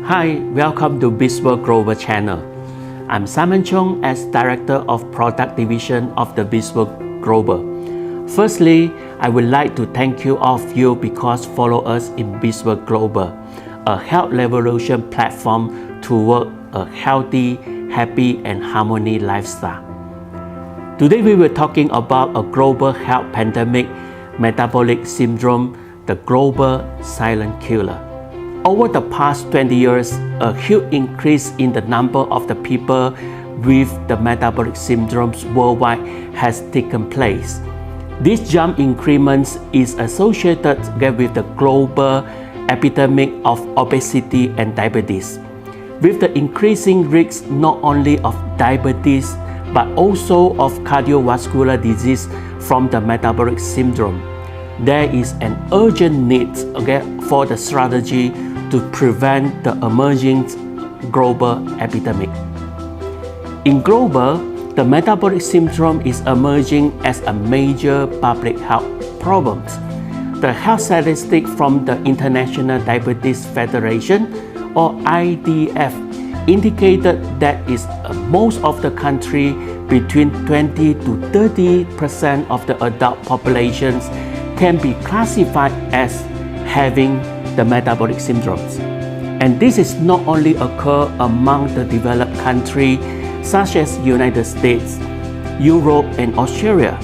Hi, welcome to BzzWorld Global channel. I'm Simon Chung as Director of Product Division of the BzzWorld Global. Firstly, I would like to thank you all of you because follow us in BzzWorld Global, a health revolution platform toward a healthy, happy and harmony lifestyle. Today we were talking about a global health pandemic, metabolic syndrome, the global silent killer. Over the past 20 years, a huge increase in the number of the people with the metabolic syndromes worldwide has taken place. This jump increment is associated with the global epidemic of obesity and diabetes, with the increasing risk not only of diabetes but also of cardiovascular disease from the metabolic syndrome. There is an urgent need for the strategy to prevent the emerging global epidemic. In global, the metabolic syndrome is emerging as a major public health problem. The health statistics from the International Diabetes Federation, or IDF, indicated that most of the country between 20 to 30% of the adult populations can be classified as having the metabolic syndromes. And this is not only occur among the developed countries such as United States, Europe and Australia.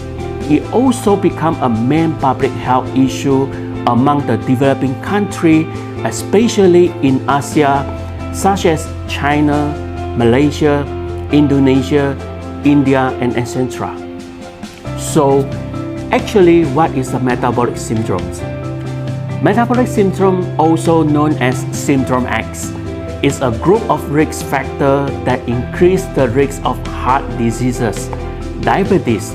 It also become a main public health issue among the developing countries, especially in Asia such as China, Malaysia, Indonesia, India and etc. So actually, what is the metabolic syndromes? Metabolic syndrome, also known as syndrome X, is a group of risk factors that increase the risk of heart diseases, diabetes,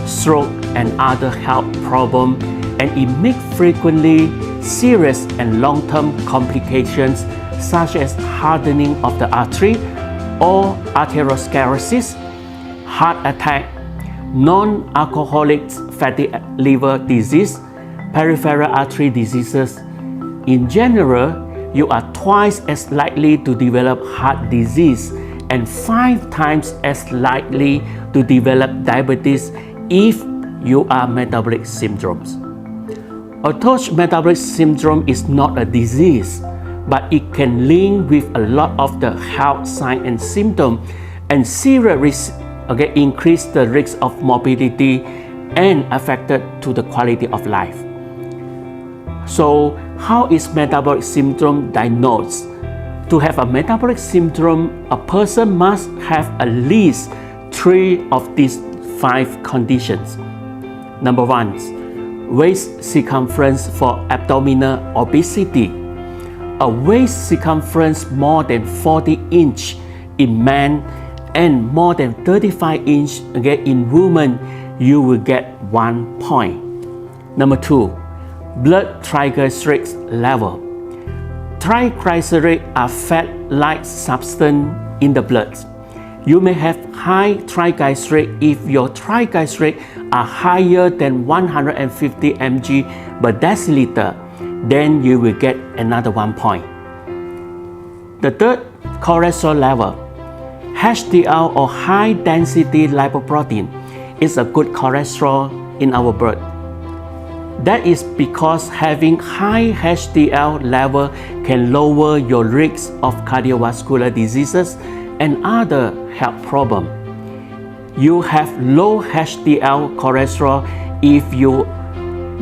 stroke, and other health problems, and it may frequently serious and long-term complications such as hardening of the artery or atherosclerosis, heart attack, non-alcoholic fatty liver disease, peripheral artery diseases. In general, you are twice as likely to develop heart disease and 5 times as likely to develop diabetes if you are metabolic syndromes. Although metabolic syndrome is not a disease, but it can link with a lot of the health signs and symptoms and serious increase the risk of morbidity and affected to the quality of life. So how is metabolic syndrome diagnosed? To have a metabolic syndrome, a person must have at least 3 of these 5 conditions. Number 1, waist circumference for abdominal obesity. A waist circumference more than 40 inches in men and more than 35 inches in women, you will get 1 point. Number 2, blood triglycerides level. Triglycerides are fat-like substance in the blood. You may have high triglycerides if your triglycerides are higher than 150 mg per deciliter, then you will get another 1 point. The third, cholesterol level. HDL or high density lipoprotein is a good cholesterol in our blood. That is because having high HDL level can lower your risk of cardiovascular diseases and other health problems. You have low HDL cholesterol if your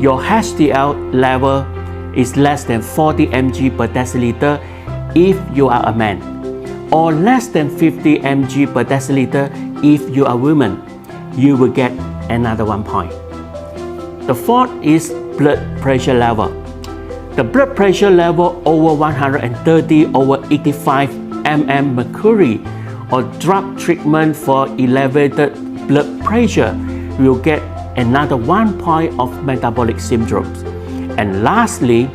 HDL level is less than 40 mg per deciliter if you are a man, or less than 50 mg per deciliter if you are a woman. You will get another 1 point. The fourth is blood pressure level. The blood pressure level over 130/85 mm mercury or drug treatment for elevated blood pressure will get another 1 point of metabolic syndromes. And lastly,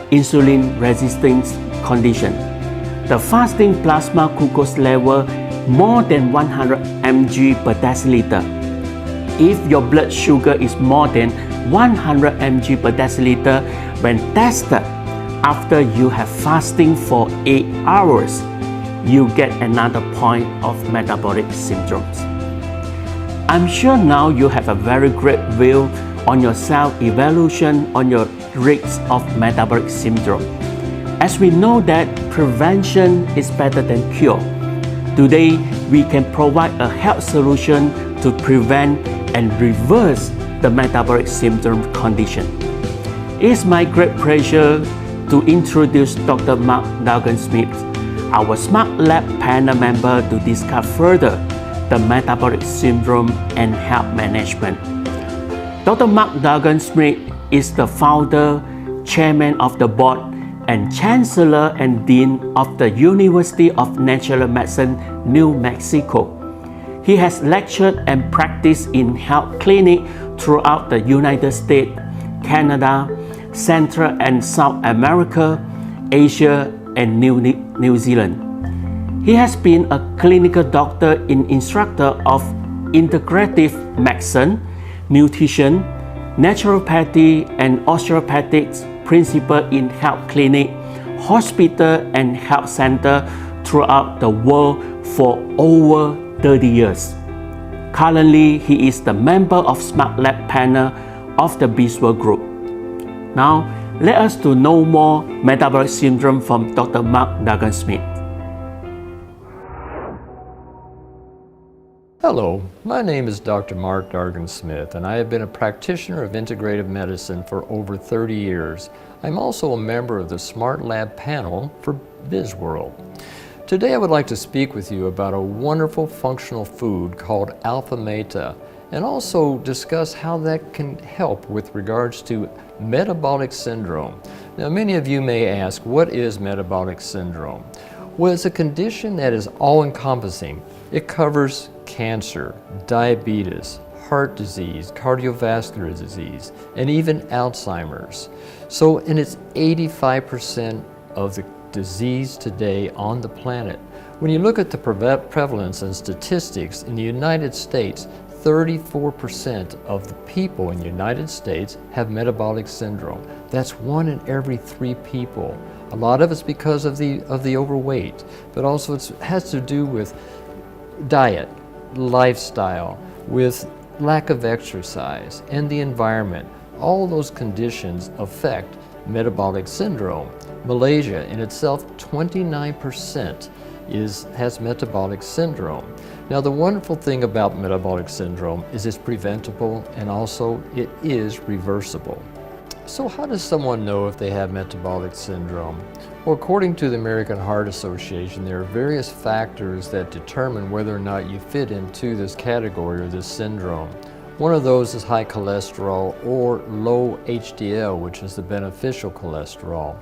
insulin resistance condition. The fasting plasma glucose level more than 100 mg per deciliter. If your blood sugar is more than 100 mg per deciliter when tested after you have fasting for 8 hours, you get another point of metabolic syndromes. I'm sure now you have a very great view on your self-evaluation on your risks of metabolic syndrome. As we know that prevention is better than cure, today we can provide a health solution to prevent and reverse the metabolic syndrome condition. It's my great pleasure to introduce Dr. Mark Dugan-Smith, our Smart Lab panel member, to discuss further the metabolic syndrome and health management. Dr. Mark Dugan-Smith is the founder, chairman of the board, and chancellor and dean of the University of Natural Medicine, New Mexico. He has lectured and practiced in health clinics throughout the United States, Canada, Central and South America, Asia, and New Zealand. He has been a clinical doctor and instructor of integrative medicine, nutrition, naturopathy, and osteopathics principal in health clinic, hospital, and health center throughout the world for over 30 years. Currently, he is the member of Smart Lab panel of the BzzWorld group. Now, let us to know more metabolic syndrome from Dr. Mark Dugan-Smith. Hello, my name is Dr. Mark Dugan-Smith, and I have been a practitioner of integrative medicine for over 30 years. I'm also a member of the Smart Lab panel for BzzWorld. Today I would like to speak with you about a wonderful functional food called AlphaMeta, and also discuss how that can help with regards to metabolic syndrome. Now, many of you may ask, what is metabolic syndrome? Well, it's a condition that is all-encompassing. It covers cancer, diabetes, heart disease, cardiovascular disease, and even Alzheimer's. And it's 85% of the disease today on the planet. When you look at the prevalence and statistics in the United States, 34% of the people in the United States have metabolic syndrome. That's 1 in every 3 people. A lot of it's because of the overweight, but also it has to do with diet, lifestyle, with lack of exercise, and the environment. All those conditions affect metabolic syndrome. Malaysia in itself, 29% has metabolic syndrome. Now, the wonderful thing about metabolic syndrome is it's preventable, and also it is reversible. So how does someone know if they have metabolic syndrome? Well, according to the American Heart Association, there are various factors that determine whether or not you fit into this category or this syndrome. One of those is high cholesterol or low HDL, which is the beneficial cholesterol.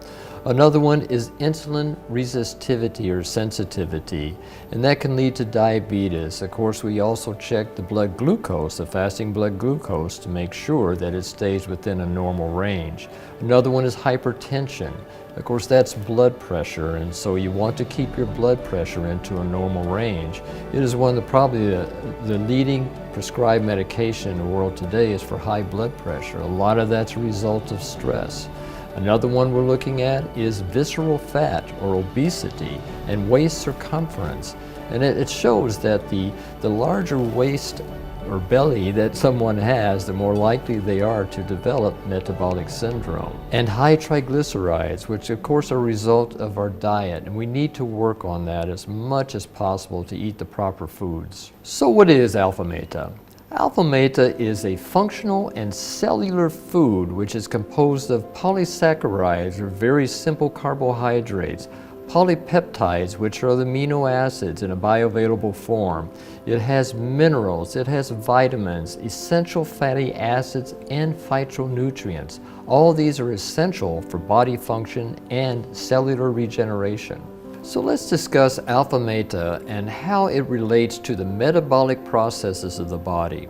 Another one is insulin resistivity or sensitivity, and that can lead to diabetes. Of course, we also check the blood glucose, the fasting blood glucose, to make sure that it stays within a normal range. Another one is hypertension. Of course, that's blood pressure, and so you want to keep your blood pressure into a normal range. It is one of the leading prescribed medication in the world today is for high blood pressure. A lot of that's a result of stress. Another one we're looking at is visceral fat or obesity and waist circumference. And it shows that the larger waist or belly that someone has, the more likely they are to develop metabolic syndrome. And high triglycerides, which of course are a result of our diet, and we need to work on that as much as possible to eat the proper foods. So what is AlphaMeta? AlphaMeta is a functional and cellular food which is composed of polysaccharides, or very simple carbohydrates, polypeptides, which are the amino acids in a bioavailable form. It has minerals, it has vitamins, essential fatty acids, and phytonutrients. All of these are essential for body function and cellular regeneration. So let's discuss AlphaMeta and how it relates to the metabolic processes of the body.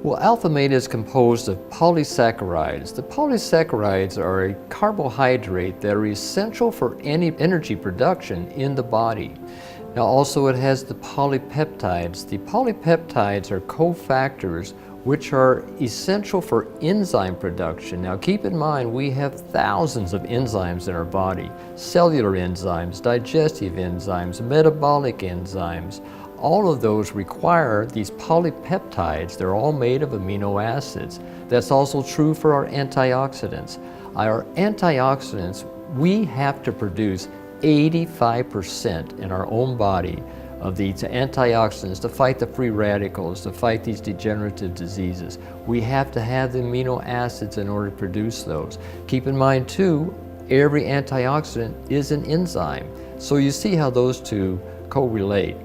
Well, AlphaMeta is composed of polysaccharides. The polysaccharides are a carbohydrate that are essential for any energy production in the body. Now also it has the polypeptides. The polypeptides are cofactors which are essential for enzyme production. Now keep in mind, we have thousands of enzymes in our body. Cellular enzymes, digestive enzymes, metabolic enzymes. All of those require these polypeptides. They're all made of amino acids. That's also true for our antioxidants. Our antioxidants, we have to produce 85% in our own body of these antioxidants to fight the free radicals, to fight these degenerative diseases. We have to have the amino acids in order to produce those. Keep in mind too, every antioxidant is an enzyme. So you see how those two correlate.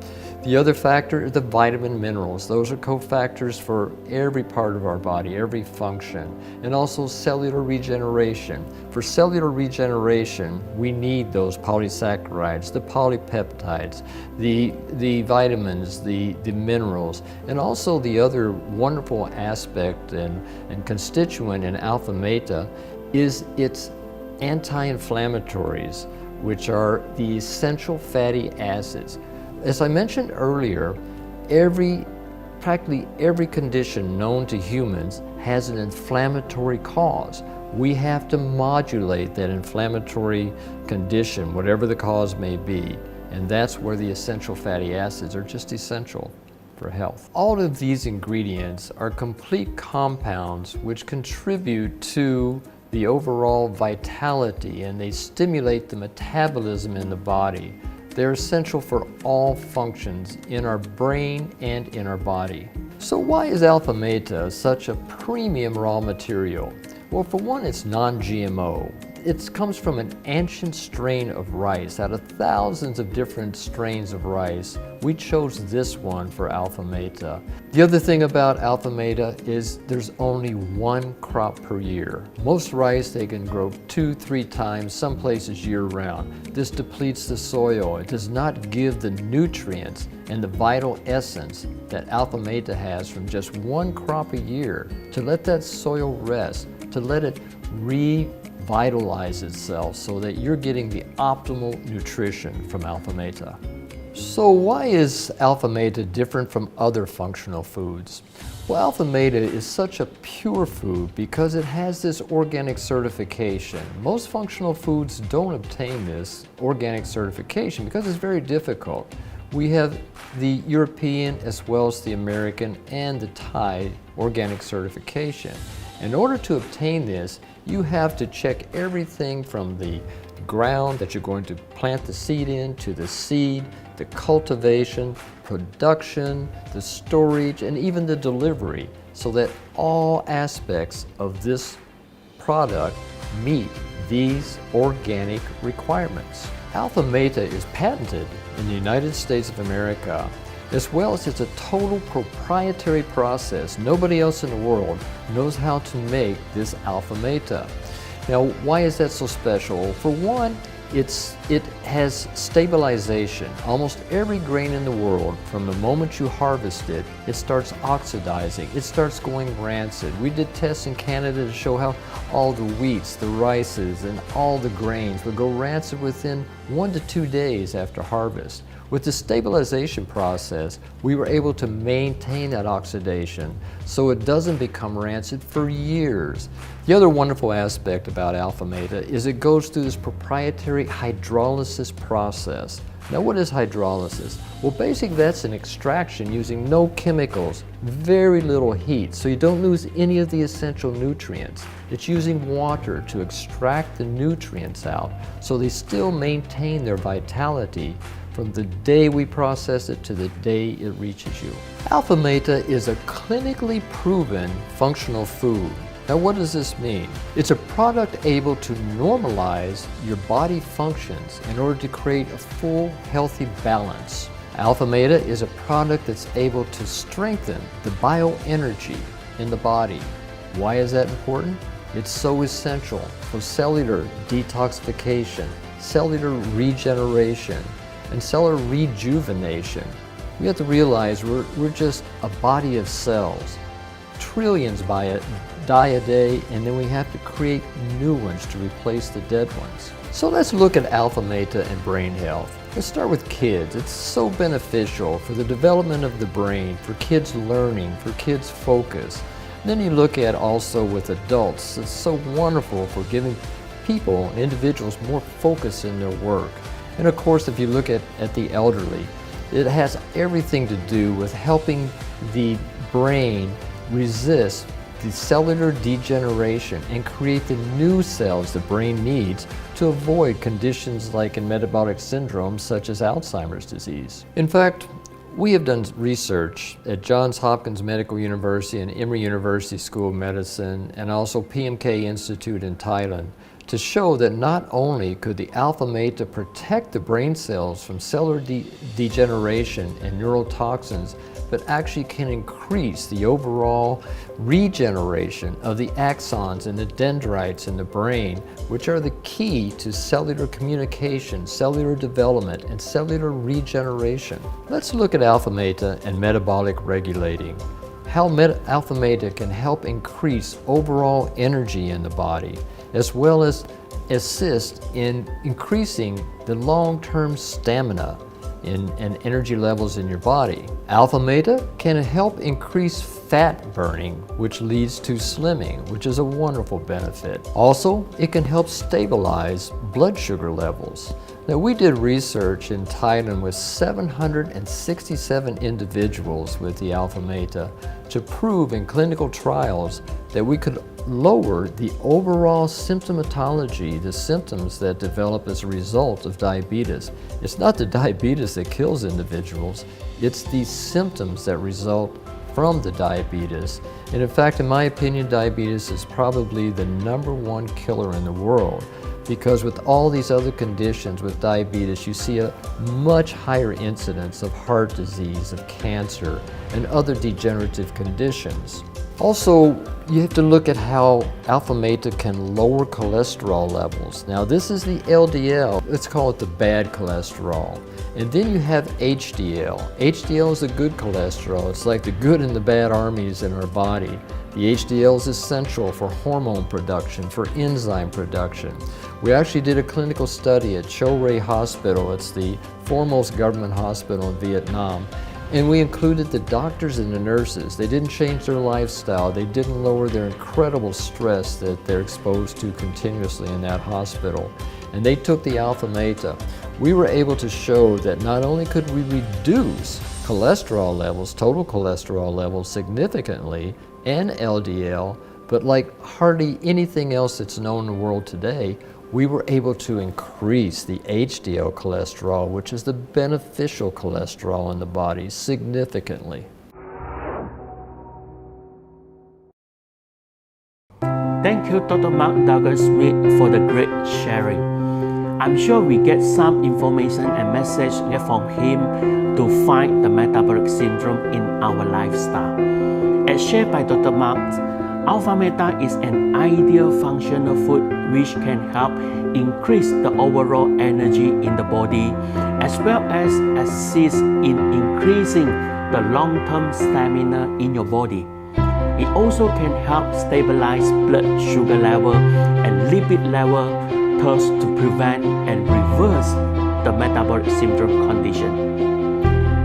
The other factor is the vitamin minerals. Those are cofactors for every part of our body, every function, and also cellular regeneration. For cellular regeneration, we need those polysaccharides, the polypeptides, the vitamins, the minerals, and also the other wonderful aspect and constituent in AlphaMeta is its anti-inflammatories, which are the essential fatty acids. As I mentioned earlier, practically every condition known to humans has an inflammatory cause. We have to modulate that inflammatory condition, whatever the cause may be, and that's where the essential fatty acids are just essential for health. All of these ingredients are complete compounds which contribute to the overall vitality, and they stimulate the metabolism in the body. They're essential for all functions in our brain and in our body. So why is AlphaMeta such a premium raw material? Well, for one, it's non-GMO. It comes from an ancient strain of rice. Out of thousands of different strains of rice, we chose this one for AlphaMeta. The other thing about AlphaMeta is there's only one crop per year. Most rice, they can grow 2-3 times, some places year-round. This depletes the soil. It does not give the nutrients and the vital essence that AlphaMeta has from just one crop a year to let that soil rest, to let it revitalize itself so that you're getting the optimal nutrition from AlphaMeta. So why is AlphaMeta different from other functional foods? Well, AlphaMeta is such a pure food because it has this organic certification. Most functional foods don't obtain this organic certification because it's very difficult. We have the European as well as the American and the Thai organic certification. In order to obtain this, you have to check everything from the ground that you're going to plant the seed in, to the seed, the cultivation, production, the storage, and even the delivery, so that all aspects of this product meet these organic requirements. AlphaMeta is patented in the United States of America, as well as it's a total proprietary process. Nobody else in the world knows how to make this AlphaMeta. Now, why is that so special? For one, it has stabilization. Almost every grain in the world, from the moment you harvest it, it starts oxidizing. It starts going rancid. We did tests in Canada to show how all the wheats, the rices, and all the grains would go rancid within 1 to 2 days after harvest. With the stabilization process, we were able to maintain that oxidation so it doesn't become rancid for years. The other wonderful aspect about AlphaMeta is it goes through this proprietary hydrolysis process. Now, what is hydrolysis? Well, basically that's an extraction using no chemicals, very little heat, so you don't lose any of the essential nutrients. It's using water to extract the nutrients out so they still maintain their vitality from the day we process it to the day it reaches you. AlphaMeta is a clinically proven functional food. Now, what does this mean? It's a product able to normalize your body functions in order to create a full, healthy balance. AlphaMeta is a product that's able to strengthen the bioenergy in the body. Why is that important? It's so essential for cellular detoxification, cellular regeneration, and cellular rejuvenation. We have to realize we're just a body of cells, trillions by die a day, and then we have to create new ones to replace the dead ones. So let's look at AlphaMeta and brain health. Let's start with kids. It's so beneficial for the development of the brain, for kids learning, for kids focus. Then you look at also with adults. It's so wonderful for giving people, individuals, more focus in their work. And of course, if you look at the elderly, it has everything to do with helping the brain resist the cellular degeneration and create the new cells the brain needs to avoid conditions like in metabolic syndromes such as Alzheimer's disease. In fact, we have done research at Johns Hopkins Medical University and Emory University School of Medicine and also PMK Institute in Thailand to show that not only could the AlphaMeta protect the brain cells from cellular degeneration and neurotoxins, but actually can increase the overall regeneration of the axons and the dendrites in the brain, which are the key to cellular communication, cellular development, and cellular regeneration. Let's look at AlphaMeta and metabolic regulating. How AlphaMeta can help increase overall energy in the body, as well as assist in increasing the long-term stamina and energy levels in your body. AlphaMeta can help increase fat burning, which leads to slimming, which is a wonderful benefit. Also, it can help stabilize blood sugar levels. Now, we did research in Thailand with 767 individuals with the AlphaMeta to prove in clinical trials that we could lower the overall symptomatology, the symptoms that develop as a result of diabetes. It's not the diabetes that kills individuals, it's the symptoms that result from the diabetes. And in fact, in my opinion, diabetes is probably the #1 killer in the world, because with all these other conditions with diabetes, you see a much higher incidence of heart disease, of cancer, and other degenerative conditions. Also, you have to look at how AlphaMeta can lower cholesterol levels. Now, this is the LDL. Let's call it the bad cholesterol. And then you have HDL. HDL is the good cholesterol. It's like the good and the bad armies in our body. The HDL is essential for hormone production, for enzyme production. We actually did a clinical study at Cho Ray Hospital. It's the foremost government hospital in Vietnam. And we included the doctors and the nurses. They didn't change their lifestyle. They didn't lower their incredible stress that they're exposed to continuously in that hospital. And they took the AlphaMeta. We were able to show that not only could we reduce cholesterol levels, total cholesterol levels significantly, and LDL, but like hardly anything else that's known in the world today, we were able to increase the HDL cholesterol, which is the beneficial cholesterol in the body, significantly. Thank you, Dr. Mark Douglas Smith, for the great sharing. I'm sure we get some information and message from him to fight the metabolic syndrome in our lifestyle. As shared by Dr. Mark, AlphaMeta is an ideal functional food which can help increase the overall energy in the body, as well as assist in increasing the long-term stamina in your body. It also can help stabilize blood sugar level and lipid level, thus to prevent and reverse the metabolic syndrome condition.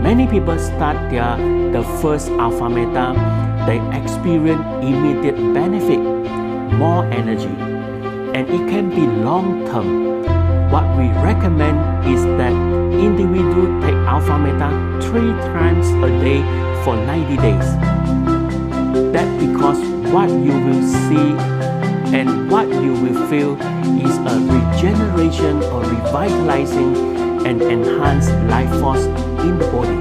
Many people start the first AlphaMeta, they experience immediate benefit, more energy, and it can be long-term. What we recommend is that individuals take AlphaMeta 3 times a day for 90 days. That's because what you will see and what you will feel is a regeneration or revitalizing and enhanced life force in the body.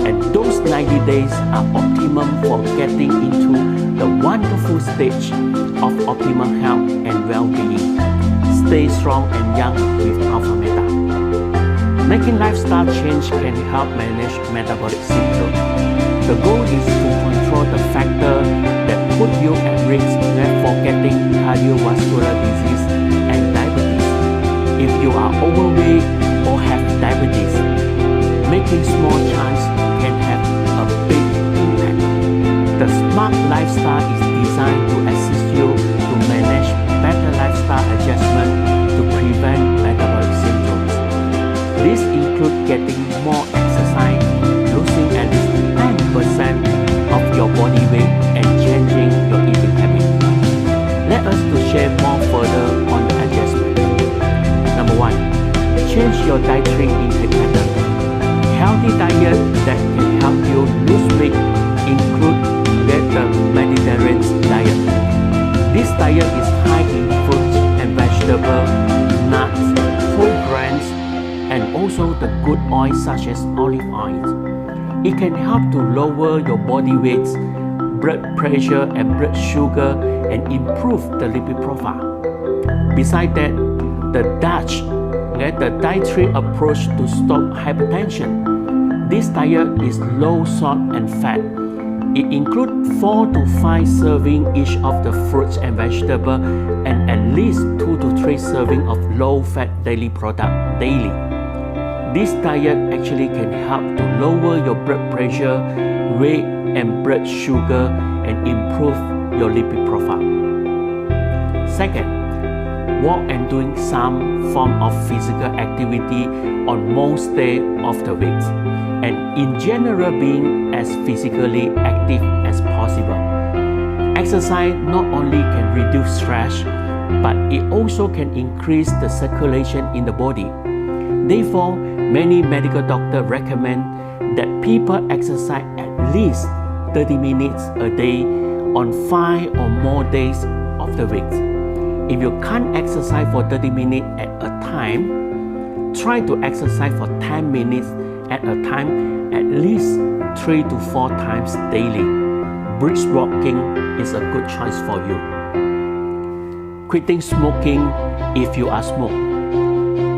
And those 90 days are optimum for getting into the wonderful stage of optimal health and well-being. Stay strong and young with AlphaMeta. Making lifestyle change can help manage metabolic syndrome. The goal is to control the factor that put you at risk for getting cardiovascular disease and diabetes. If you are overweight or have diabetes, making small changes can have a big impact. The smart lifestyle is designed to assist This includes getting more exercise, losing at least 10% of your body weight, and changing your eating habit. Let us to share more further on the adjustment. Number 1. Change your dietary intake pattern. Healthy diet that can help you lose weight include the Mediterranean diet. This diet is high in fruits and vegetables, nuts, whole grains, and also the good oils such as olive oil. It can help to lower your body weight, blood pressure and blood sugar, and improve the lipid profile. Besides that, the dietary approach to stop hypertension. This diet is low salt and fat. It includes 4 to 5 servings each of the fruits and vegetables, and at least 2 to 3 servings of low-fat daily product daily. This diet actually can help to lower your blood pressure, weight, and blood sugar, and improve your lipid profile. Second, walk and doing some form of physical activity on most days of the week, and in general being as physically active as possible. Exercise not only can reduce stress, but it also can increase the circulation in the body. Therefore, many medical doctors recommend that people exercise at least 30 minutes a day on 5 or more days of the week. If you can't exercise for 30 minutes at a time, try to exercise for 10 minutes at a time at least 3 to 4 times daily. Brisk walking is a good choice for you. Quitting smoking if you are smoke.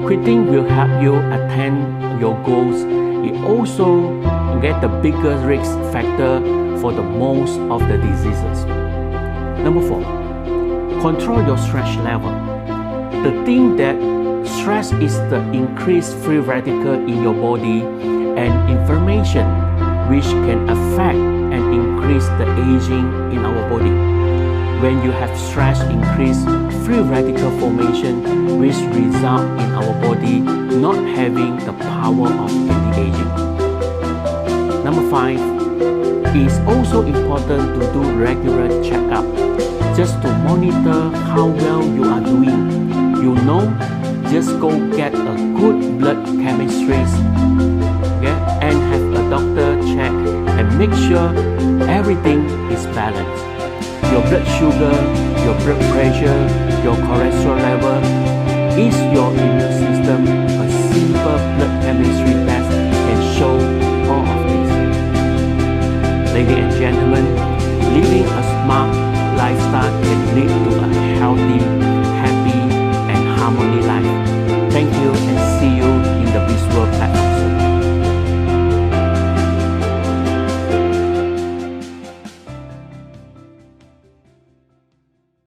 Quitting will help you attain your goals. It also get the biggest risk factor for the most of the diseases. Number 4, control your stress level. The thing that stress is the increased free radical in your body and inflammation, which can affect and increase the aging in our body. When you have stress, increase free radical formation, which result in our body not having the power of anti-aging. Number 5, it is also important to do regular checkup just to monitor how well you are doing. You know, just go get a good blood chemistry, okay, and have a doctor check and make sure everything is balanced. Your blood sugar, your blood pressure, your cholesterol level. Is your immune system? A simple blood chemistry test can show all of this. Ladies and gentlemen, living a smart lifestyle can lead to a healthy, happy, and harmony life. Thank you and see you.